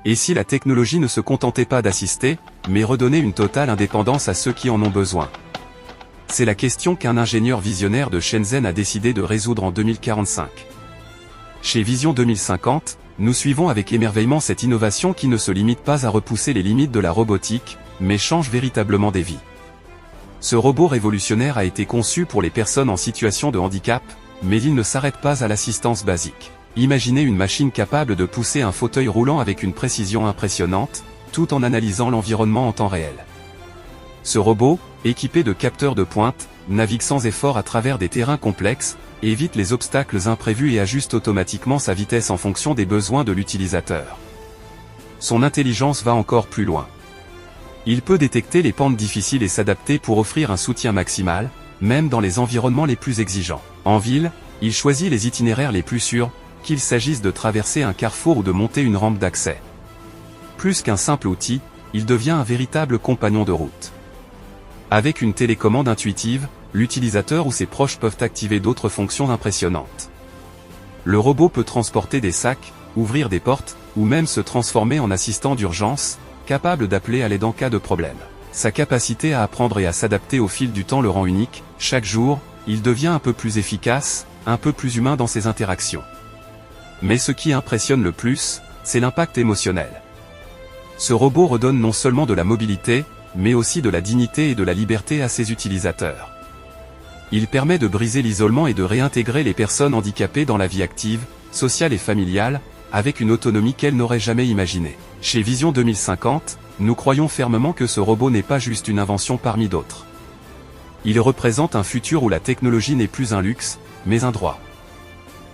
Et si la technologie ne se contentait pas d'assister, mais redonnait une totale indépendance à ceux qui en ont besoin? C'est la question qu'un ingénieur visionnaire de Shenzhen a décidé de résoudre en 2045. Chez Vision 2050, nous suivons avec émerveillement cette innovation qui ne se limite pas à repousser les limites de la robotique, mais change véritablement des vies. Ce robot révolutionnaire a été conçu pour les personnes en situation de handicap, mais il ne s'arrête pas à l'assistance basique. Imaginez une machine capable de pousser un fauteuil roulant avec une précision impressionnante, tout en analysant l'environnement en temps réel. Ce robot, équipé de capteurs de pointe, navigue sans effort à travers des terrains complexes, évite les obstacles imprévus et ajuste automatiquement sa vitesse en fonction des besoins de l'utilisateur. Son intelligence va encore plus loin. Il peut détecter les pentes difficiles et s'adapter pour offrir un soutien maximal, même dans les environnements les plus exigeants. En ville, il choisit les itinéraires les plus sûrs, qu'il s'agisse de traverser un carrefour ou de monter une rampe d'accès. Plus qu'un simple outil, il devient un véritable compagnon de route. Avec une télécommande intuitive, l'utilisateur ou ses proches peuvent activer d'autres fonctions impressionnantes. Le robot peut transporter des sacs, ouvrir des portes, ou même se transformer en assistant d'urgence, capable d'appeler à l'aide en cas de problème. Sa capacité à apprendre et à s'adapter au fil du temps le rend unique. Chaque jour, il devient un peu plus efficace, un peu plus humain dans ses interactions. Mais ce qui impressionne le plus, c'est l'impact émotionnel. Ce robot redonne non seulement de la mobilité, mais aussi de la dignité et de la liberté à ses utilisateurs. Il permet de briser l'isolement et de réintégrer les personnes handicapées dans la vie active, sociale et familiale, avec une autonomie qu'elles n'auraient jamais imaginée. Chez Vision 2050, nous croyons fermement que ce robot n'est pas juste une invention parmi d'autres. Il représente un futur où la technologie n'est plus un luxe, mais un droit.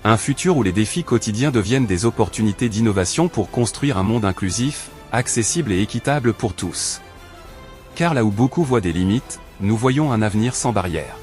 Un futur où les défis quotidiens deviennent des opportunités d'innovation pour construire un monde inclusif, accessible et équitable pour tous. Car là où beaucoup voient des limites, nous voyons un avenir sans barrières.